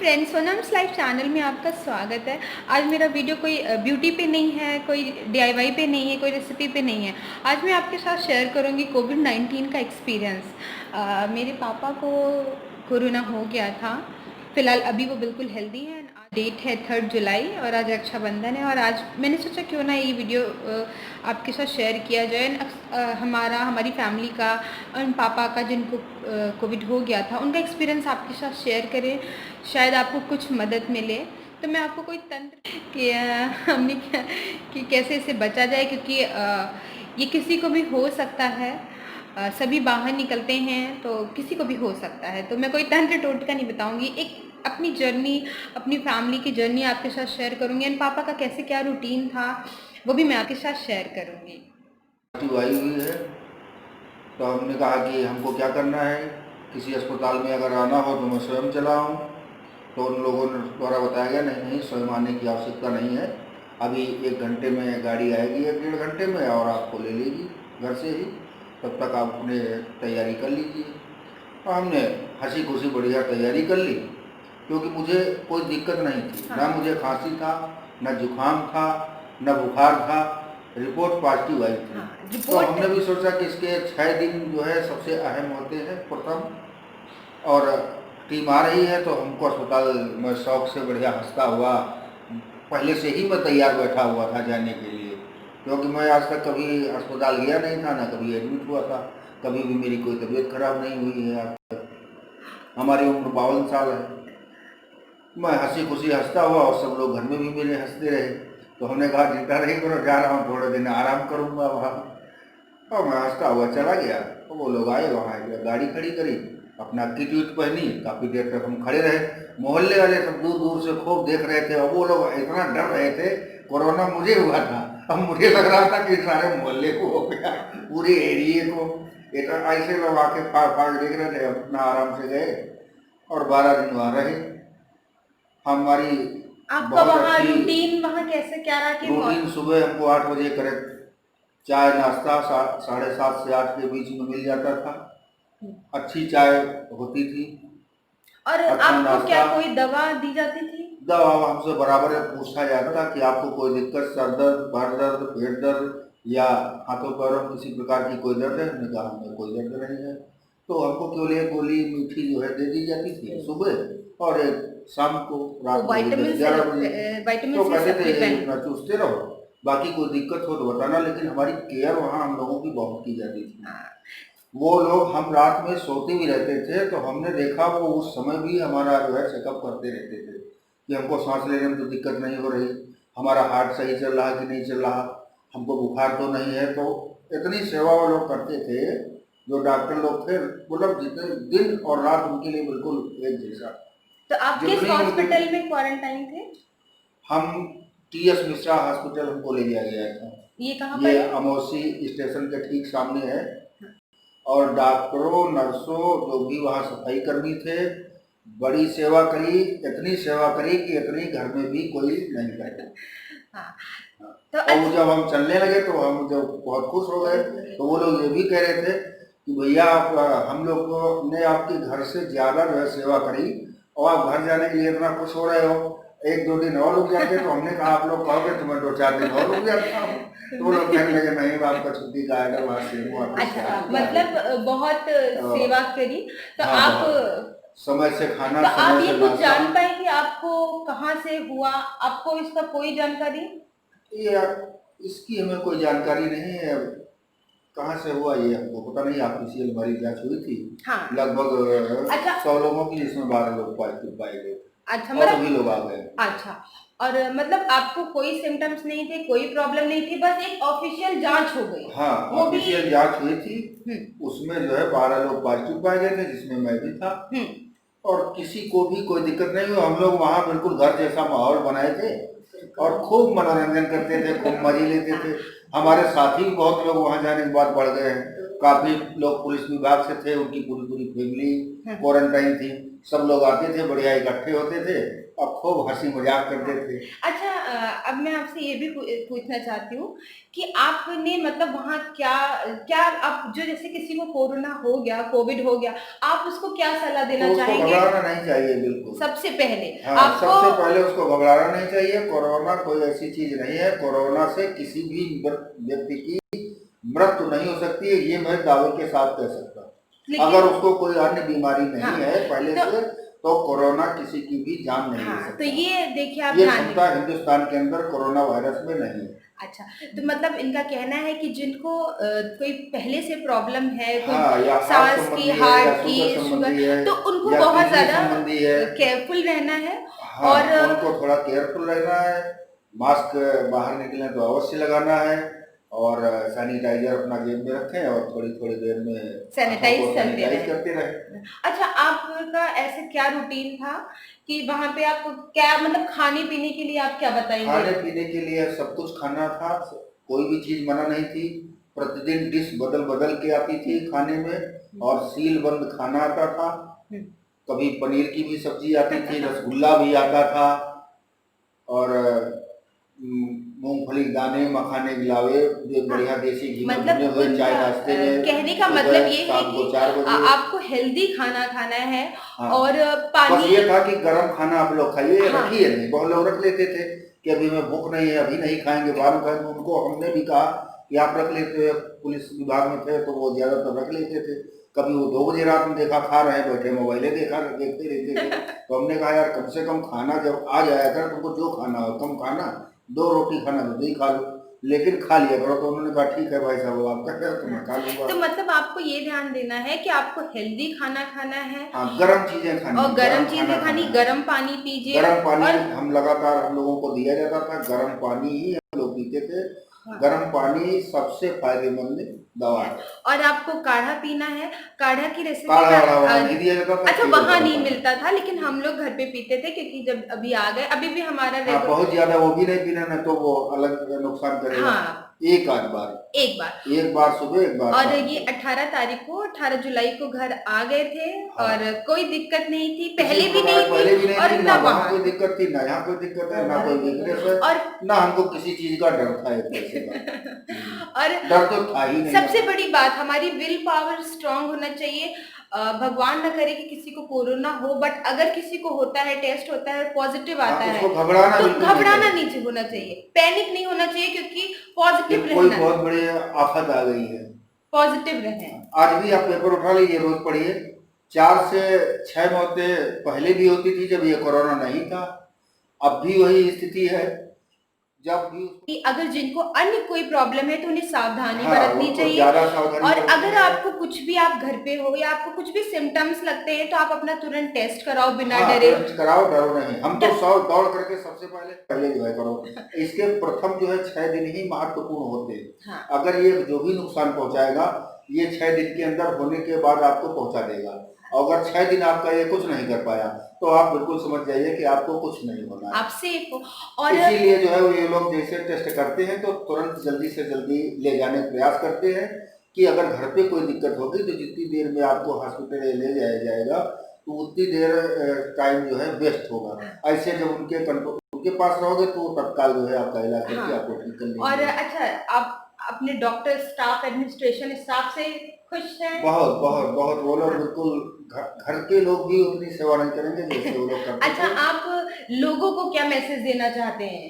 Friends, Sonam's life channel में आपका स्वागत है। आज मेरा वीडियो कोई ब्यूटी पे नहीं है, कोई डीआईवाई पे नहीं है, कोई रेसिपी पे नहीं है। आज मैं आपके साथ शेयर करूंगी कोविड-19 का एक्सपीरियंस। मेरे पापा को कोरोना हो गया था। फ़िलहाल अभी वो बिल्कुल हेल्दी हैं। आज डेट है 3 जुलाई और आज रक्षाबंधन है और आज मैंने सोचा क्यों ना ये वीडियो आपके साथ शेयर किया जाए। हमारी फैमिली का और पापा का जिनको कोविड हो गया था उनका एक्सपीरियंस आपके साथ शेयर करें, शायद आपको कुछ मदद मिले। तो मैं आपको कोई तंत्र कि हमने क्या कि कैसे इससे बचा जाए, क्योंकि ये किसी को भी हो सकता है। सभी बाहर निकलते हैं तो किसी को भी हो सकता है। तो मैं कोई तंत्र टोटका नहीं बताऊंगी, एक अपनी जर्नी, अपनी फैमिली की जर्नी आपके साथ शेयर करूंगी एंड पापा का कैसे क्या रूटीन था वो भी मैं आपके साथ शेयर करूंगी। आई हुई है तो हमने कहा कि हमको क्या करना है, किसी अस्पताल में अगर आना हो तो मैं स्वयं चला आऊँ। तो उन लोगों ने द्वारा बताया गया नहीं नहीं, स्वयं आने की आवश्यकता नहीं है, अभी 1 घंटे में गाड़ी आएगी, 1 डेढ़ घंटे में, और आपको ले लेगी घर से ही, तब तक आप अपने तैयारी कर लीजिए। और हमने हंसी खुशी बढ़िया तैयारी कर ली, क्योंकि मुझे कोई दिक्कत नहीं थी। हाँ। ना मुझे खांसी था, न जुकाम था, न बुखार था, रिपोर्ट पॉजिटिव आई थी। हाँ, तो रिपोर्ट हमने भी सोचा कि इसके 6 दिन जो है सबसे अहम होते हैं प्रथम, और टीम आ रही है तो हमको अस्पताल में शौक से बढ़िया हंसता हुआ, पहले से ही मैं तैयार बैठा हुआ था जाने के लिए, क्योंकि मैं आज तक कभी अस्पताल गया नहीं था, ना कभी एडमिट हुआ था, कभी भी मेरी कोई तबीयत खराब नहीं हुई है आज तक। हमारी उम्र 52 साल है। मैं हंसी खुशी हंसता हुआ और सब लोग घर में भी मेरे हंसते रहे। तो हमने कहा चिंता नहीं करो, जा रहा हूँ, थोड़े दिन आराम करूँगा वहाँ। और मैं हंसता हुआ चला गया। तो वो लोग आए, वहाँ गाड़ी खड़ी करी, अपना किट विट पहनी, काफ़ी देर तक हम खड़े रहे। मोहल्ले वाले सब दूर दूर से खूब देख रहे थे और वो लोग इतना डर रहे थे, कोरोना मुझे हुआ था, अब मुझे लग रहा था कि सारे मोहल्ले को हो गया, पूरे एरिए को। इतना ऐसे लोग आके फाड़ फाड़ देख रहे थे। अपना आराम से गए और 12 दिन वहाँ रहे। हमारी आपका बहुत वहाँ अच्छी रूटीन वहाँ कैसे क्या रहा कि रूटीन, सुबह हमको 8 बजे करेक्ट चाय नाश्ता 7:30 से 8 के बीच में मिल जाता था। अच्छी चाय होती थी, और अच्छा आपको क्या नाश्ता। कोई दवा दी जाती थी? दवा हमसे बराबर पूछा जाता था कि आपको कोई दिक्कत, सर दर्द, पैर दर्द, पेट दर्द या हाथों पैरों में किसी प्रकार की कोई दर्द है? हमने कहा हमें कोई दर्द नहीं है। तो हमको केवल एक गोली मीठी जो है दे दी जाती थी सुबह, और एक शाम को, रात को भी 10-11 बजे। विटामिन तो सी कहते थे यही सप्लीमेंट। अपना चूसते रहो, बाकी कोई दिक्कत हो तो बताना। लेकिन हमारी केयर वहाँ हम लोगों की बहुत की जाती थी। वो लोग, हम रात में सोते भी रहते थे तो हमने देखा वो उस समय भी हमारा जो है चेकअप करते रहते थे कि हमको सांस लेने में तो दिक्कत नहीं हो रही, हमारा हार्ट सही चल रहा कि नहीं चल रहा, हमको बुखार तो नहीं है। तो इतनी सेवा वो लोग करते थे, जो डॉक्टर लोग थे, मतलब जितने दिन और रात उनके लिए बिल्कुल एक जैसा। तो आप किस जितनी हॉस्पिटल में क्वारंटाइन थे? हम टी.एस. मिश्रा हॉस्पिटल हमको ले लिया गया था। ये कहाँ पर ये है? अमौसी स्टेशन के ठीक सामने है। और डॉक्टरों, नर्सों, जो भी वहाँ सफाई कर्मी थे, बड़ी सेवा करी, इतनी सेवा करी कि इतनी घर में भी कोई नहीं करता। हाँ, तो और जब हम चलने लगे तो हम जब बहुत खुश हो गए, तो वो लोग ये भी कह रहे थे कि भैया आप, हम लोग ने आपके घर से ज़्यादा जो है सेवा करी, और आप घर जाने के लिए इतना खुश हो रहे हो, 1-2 दिन और रुक जाते। तो हमने कहा आप लोग कहोगे तो मैं 2-4 दिन और रुक जाता हूँ। तो वो लोग कहने लगे नहीं, आपका छुट्टी का आएगा वहाँ से वापस। अच्छा, मतलब बहुत सेवा करी। तो हाँ, आप समय से खाना, तो आप समय ये से कुछ नाश्ता। जान पाए कि आपको कहाँ से हुआ? आपको इसका कोई जानकारी? ये इसकी हमें कोई जानकारी नहीं है, कहाँ से हुआ ये हमको पता नहीं। ऑफिशियल हमारी जांच हुई थी, हाँ। लगभग अच्छा। 100 लोगों की, जिसमें 12 लोग पॉजिटिव पाए गए, अच्छा, और मतलब सभी लोग आ गए। अच्छा, और मतलब आपको कोई सिम्टम्स नहीं थे, कोई प्रॉब्लम नहीं थी, बस एक ऑफिशियल जांच हो गई। हाँ, वो भी ऑफिशियल जांच हुई थी, उसमें जो है 12 लोग पॉजिटिव पाए गए थे, जिसमें मैं भी था। और किसी को भी कोई दिक्कत नहीं हुई। हम लोग वहाँ बिल्कुल घर जैसा माहौल बनाए थे और खूब मनोरंजन करते थे, खूब मजे लेते थे। हमारे साथी भी बहुत लोग वहाँ जाने के बाद बढ़ गए हैं। काफ़ी लोग पुलिस विभाग से थे, उनकी पूरी पूरी फैमिली क्वारंटाइन थी। सब लोग आते थे, बढ़िया इकट्ठे होते थे और खूब हंसी मजाक करते थे। अच्छा, अब मैं आपसे ये भी पूछना चाहती हूँ कि आपने मतलब वहाँ क्या क्या आप जो जैसे किसी को कोरोना हो गया, कोविड हो गया, आप उसको क्या सलाह तो देना उसको चाहेंगे? घबराना नहीं चाहिए बिल्कुल। सबसे पहले हाँ, आपको सबसे पहले उसको घबराना नहीं चाहिए। कोरोना कोई ऐसी चीज नहीं है, कोरोना से किसी भी व्यक्ति की मृत्यु नहीं हो सकती है, ये मैं दावे के साथ कह सकता हूँ। लेकिन अगर उसको कोई अन्य बीमारी नहीं हाँ, है पहले तो से, तो कोरोना किसी की भी जान नहीं ले हाँ, तो सकता। ये देखिए आप ये ध्यान क्षमता दीजिए। हिंदुस्तान के अंदर कोरोना वायरस में नहीं है। अच्छा, तो मतलब इनका कहना है कि जिनको कोई पहले से प्रॉब्लम है, कोई हाँ, या हार्ट सांस की, संबंधी है या हार्ट की, शुगर शुगर, संबंधी है तो उनको या बहुत किडनी ज़्यादा संबंधी है, केयरफुल रहना है। हाँ, और उनको थोड़ा केयरफुल रहना है। मास्क बाहर निकलें तो अवश्य लगाना है, और सैनिटाइजर अपना जेब में रखें और थोड़ी थोड़ी देर में हाथों सैनिटाइज को करते सैनिटाइज रहें। करते रहें। अच्छा, आपका ऐसे क्या रूटीन था कि वहाँ पे आप क्या मतलब खाने-पीने के लिए आप क्या बताएँगे? खाने पीने के लिए सब कुछ खाना था, कोई भी चीज मना नहीं थी। प्रतिदिन डिश बदल बदल के आती थी खाने में, और सील बंद खाना आता था। हुँ। कभी पनीर की भी सब्जी आती थी, रसगुल्ला भी आता था, और मूंगफली के दाने, मखाने के लावे, जो हाँ, बढ़िया देसी घी में भुने मतलब हुए चाय उनका नाश्ते में, कहने का मतलब सुबह ये है शाम कि को 4 बजे। आपको हेल्दी खाना खाना है हाँ, और बस पानी। ये था कि गर्म खाना आप लोग खाइए, हाँ, रखिए नहीं। बहुत लोग रख लेते थे कि अभी मैं भूख नहीं है, अभी नहीं खाएंगे, बाद में खाएंगे। उनको हमने भी कहा कि आप रख लेते हो, पुलिस विभाग में थे तो वो ज्यादातर रख लेते थे। कभी वो 2 बजे रात में देखा खा रहे हैं, बैठे मोबाइलें देखते रहते थे। तो हमने कहा यार कम से कम खाना जब आ जाया कर, तुमको जो खाना हो कम खाना, 2 रोटी खाना तो ही खा लो, लेकिन खा लिया करो। तो उन्होंने कहा ठीक है भाई साहब, आप कह रहे हो तो मैं खा लूंगा। तो मतलब आपको ये ध्यान देना है कि आपको हेल्दी खाना खाना है हाँ, गर्म चीजें खानी और है, गर्म गर्म खाना चीजें खानी, खाना है। गर्म पानी पीजिए। गर्म पानी और हम लगातार हम लोगों को दिया जाता था, गर्म पानी ही हम लोग पीते थे। हाँ, गर्म पानी सबसे फायदेमंद दवा है। है। और आपको काढ़ा पीना है। काढ़ा की रेसिपी काढ़ा मैं वाढ़ा वहाँ नहीं दिया जाता था, अच्छा, केवल वहां गर्म नहीं पानी। मिलता था लेकिन हम लोग घर पे पीते थे क्योंकि जब अभी आ गए, अभी भी हमारा हाँ, बहुत ज्यादा वो भी नहीं पीना, नहीं तो वो अलग नुकसान करेगा। हाँ, एक आध बार, एक बार। एक बार सुबह, एक बार और शाम ये को। 18 तारीख को, 18 जुलाई को घर आ गए थे और हाँ, कोई दिक्कत नहीं थी, किसी पहले भी प्रकार नहीं पहले भी थी नहीं और थी, ना ना वहाँ वहां कोई थी। दिक्कत थी, ना यहाँ कोई दिक्कत है, ना कोई वीकनेस है, और ना हमको किसी चीज का डर था एक पैसे का। और डर तो था ही नहीं सबसे हमें। बड़ी बात, हमारी विल पावर स्ट्रांग होना चाहिए। भगवान ना करे कि किसी को कोरोना हो, बट अगर किसी को होता है, टेस्ट होता है, पॉजिटिव हाँ, आता है, उसको घबराना तो बिल्कुल नहीं घबराना चाहिए नहीं होना चाहिए, पैनिक नहीं होना चाहिए, क्योंकि कि पॉजिटिव कोई रहना है, बहुत बड़ी आफत आ गई है। पॉजिटिव रहें। आज भी आप पेपर उठा लीजिए, रोज पढ़िए, 4 से 6 मौतें पहले भी होती थी जब ये कोरोना नहीं था। अब भी वही स्थिति है, जब भी। कि अगर जिनको अन्य कोई प्रॉब्लम है तो उन्हें सावधानी हाँ, बरतनी उनको चाहिए। ज्यादा सावधानी और बरतनी अगर है। आपको कुछ भी, आप घर पे हो या आपको कुछ भी सिम्टम्स लगते हैं तो आप अपना तुरंत टेस्ट कराओ बिना हाँ, डरे। टेस्ट कराओ, डरो नहीं। हम तो 100 दौड़ करके सबसे पहले जो है करो। इसके प्रथम जो है 6 दिन ही महत्वपूर्ण होते हैं। हाँ, अगर ये जो भी नुकसान पहुंचाएगा, ये 6 दिन के अंदर होने के बाद आपको पहुंचा देगा। अगर 6 दिन आपका ये कुछ नहीं कर पाया, तो आप बिल्कुल समझ जाइए कि आपको कुछ नहीं होना है। आप सेफ हो। और इसीलिए जो है वो ये लोग जैसे टेस्ट करते हैं तो तुरंत जल्दी से जल्दी ले जाने का प्रयास करते हैं, कि अगर घर पे कोई दिक्कत होगी तो जितनी देर में आपको हॉस्पिटल ले जाया जाएगा, तो उतनी देर टाइम जो है वेस्ट होगा। ऐसे जब उनके पास रहोगे तो वो तत्काल जो है आपका इलाज करके हाँ, आपको ठीक कर और लेंगे। अच्छा, आप अपने डॉक्टर स्टाफ, एडमिनिस्ट्रेशन स्टाफ से खुश हैं? बहुत बहुत बहुत, वो लोग हाँ। बिल्कुल घर के लोग भी उतनी सेवा नहीं करेंगे जैसे वो लोग करते अच्छा, थे। आप लोगों को क्या मैसेज देना चाहते हैं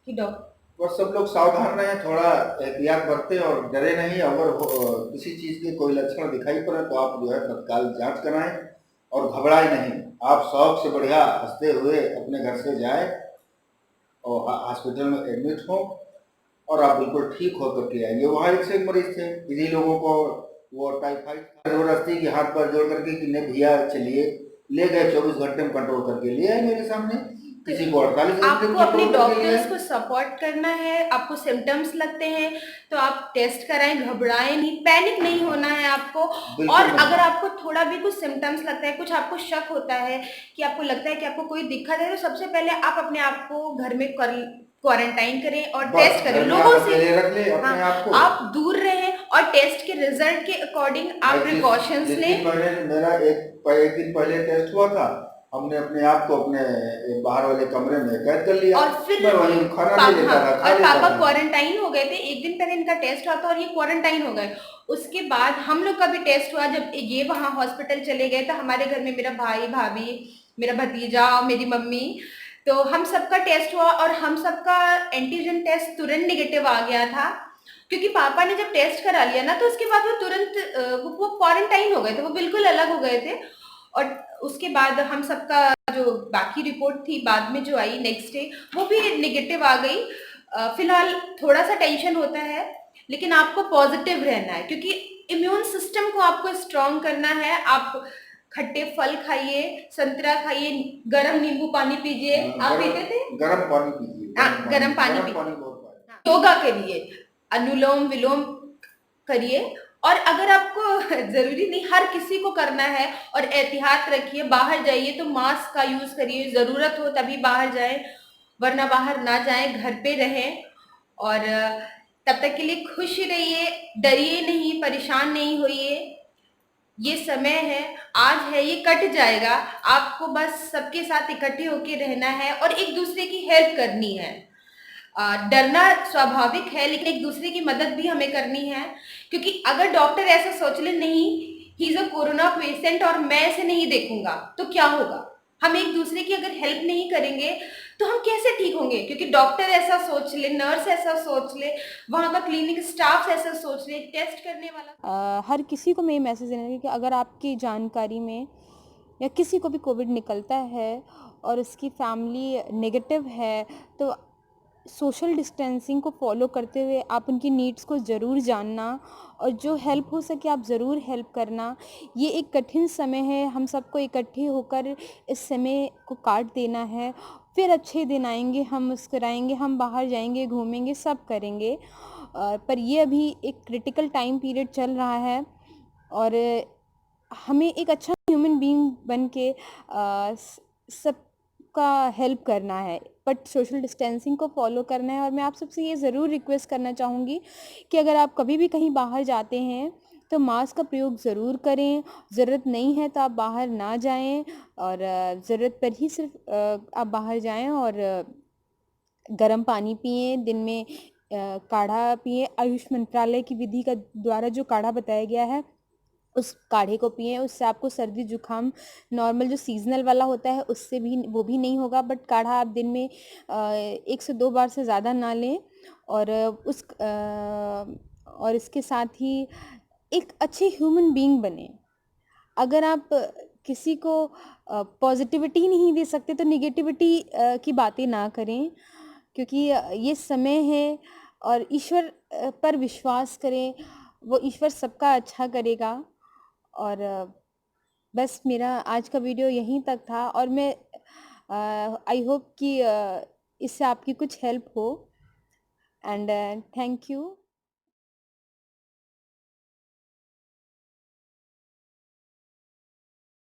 कि डॉक्टर। बस सब लोग सावधान रहें, थोड़ा एहतियात बरतें और डरे नहीं। अगर किसी चीज के कोई लक्षण दिखाई पड़े तो आप जो है तत्काल जांच कराएं, और घबराए नहीं। आप शौक से बढ़िया हंसते हुए अपने घर से जाएं और हॉस्पिटल में एडमिट हो, और आप बिल्कुल ठीक होकर के आएंगे। वहाँ एक से एक मरीज थे, इन्हीं लोगों को वो टाइफाइड जबरदस्ती के हाथ पर जोड़ करके कि नहीं भैया चलिए, ले गए, 24 घंटे में कंट्रोल करके ले आए मेरे सामने। किसी को 48 घंटे में आपको अपने कंट्रोल करके ले डॉक्टर्स आए। को सपोर्ट करना है। आपको सिम्टम्स लगते हैं तो आप टेस्ट कराएं, घबराएं नहीं, पैनिक नहीं होना है आपको। और बिल्कुल नहीं। अगर आपको थोड़ा भी कुछ सिम्टम्स लगता है, कुछ आपको शक होता है कि आपको लगता है कि आपको कोई दिक्कत है, तो सबसे पहले आप अपने आप को घर में क्वारंटाइन करें और टेस्ट बस करें घर में आप लोगों से। अकेले रख ले हाँ, अपने आप को। आप दूर रहें और टेस्ट के रिजल्ट के अकॉर्डिंग आप जिस प्रिकॉशंस जिस दिन लें। मेरा एक दिन पहले टेस्ट हुआ था, हमने अपने आप को अपने बाहर वाले कमरे में कैद कर लिया। और फिर मैं वहीं खाना ले लेता था, खा और लेता पापा था। क्वारंटाइन हो गए थे, एक दिन पहले इनका टेस्ट हुआ था और ये क्वारंटाइन हो गए। उसके बाद हम लोग का भी टेस्ट हुआ, जब ये वहां हॉस्पिटल चले गए तो हमारे घर में मेरा भाई भाभी, मेरा भतीजा और मेरी मम्मी, तो हम सबका टेस्ट हुआ और हम सबका एंटीजन टेस्ट तुरंत निगेटिव आ गया था। क्योंकि पापा ने जब टेस्ट करा लिया ना, तो उसके बाद वो तुरंत वो क्वारंटाइन हो गए थे, वो बिल्कुल अलग हो गए थे। और उसके बाद हम सबका जो बाकी रिपोर्ट थी बाद में जो आई नेक्स्ट डे, वो भी नेगेटिव आ गई। फिलहाल थोड़ा सा टेंशन होता है, लेकिन आपको पॉजिटिव रहना है, क्योंकि इम्यून सिस्टम को आपको स्ट्रॉन्ग करना है। आप खट्टे फल खाइए, संतरा खाइए, गरम नींबू पानी पीजिए। आप पीते थे? गरम पानी पीजिए, गरम पानी गरम पानी पीजिए। बहुत पानी। हाँ, योगा करिए, अनुलोम विलोम करिए। और अगर आपको जरूरी नहीं हर किसी को करना है, और एहतियात रखिए, बाहर जाइए तो मास्क का यूज करिए, जरूरत हो तभी बाहर जाएं, वरना बाहर ना जाएं, घर पे रहें। और तब तक के लिए खुश रहिए, डरिए नहीं, परेशान नहीं होइए। ये समय है, आज है, ये कट जाएगा। आपको बस सबके साथ इकट्ठे होके रहना है और एक दूसरे की हेल्प करनी है। डरना स्वाभाविक है, लेकिन एक दूसरे की मदद भी हमें करनी है। क्योंकि अगर डॉक्टर ऐसा सोच ले, नहीं he is a corona patient और मैं ऐसे नहीं देखूंगा, तो क्या होगा? हम एक दूसरे की अगर हेल्प नहीं करेंगे तो हम कैसे ठीक होंगे? क्योंकि डॉक्टर ऐसा सोच ले, नर्स ऐसा सोच ले, वहां का क्लिनिक स्टाफ ऐसा सोच ले, टेस्ट करने वाला। हर किसी को मैं ये मैसेज देना है कि अगर आपकी जानकारी में या किसी को भी कोविड निकलता है और उसकी फैमिली नेगेटिव है, तो सोशल डिस्टेंसिंग को फॉलो करते हुए आप उनकी नीड्स को ज़रूर जानना, और जो हेल्प हो सके आप ज़रूर हेल्प करना। ये एक कठिन समय है, हम सबको इकट्ठे होकर इस समय को काट देना है। फिर अच्छे दिन आएंगे, हम मुस्कुराएंगे, हम बाहर जाएंगे, घूमेंगे, सब करेंगे। पर ये अभी एक क्रिटिकल टाइम पीरियड चल रहा है, और हमें एक अच्छा ह्यूमन बीइंग बन के सबका हेल्प करना है, बट सोशल डिस्टेंसिंग को फॉलो करना है। और मैं आप सबसे ये ज़रूर रिक्वेस्ट करना चाहूँगी कि अगर आप कभी भी कहीं बाहर जाते हैं तो मास्क का प्रयोग ज़रूर करें। ज़रूरत नहीं है तो आप बाहर ना जाएं, और ज़रूरत पर ही सिर्फ आप बाहर जाएं, और गर्म पानी पिएँ, दिन में काढ़ा पिएँ। आयुष मंत्रालय की विधि का द्वारा जो काढ़ा बताया गया है, उस काढ़े को पिएँ। उससे आपको सर्दी जुकाम नॉर्मल जो सीजनल वाला होता है उससे भी वो भी नहीं होगा, बट काढ़ा आप दिन में 1 से 2 बार से ज़्यादा ना लें। और और इसके साथ ही एक अच्छे ह्यूमन बीइंग बनें। अगर आप किसी को पॉजिटिविटी नहीं दे सकते तो निगेटिविटी की बातें ना करें, क्योंकि ये समय है। और ईश्वर पर विश्वास करें, वो ईश्वर सबका अच्छा करेगा। और बस मेरा आज का वीडियो यहीं तक था, और मैं आई होप कि इससे आपकी कुछ हेल्प हो। And thank you.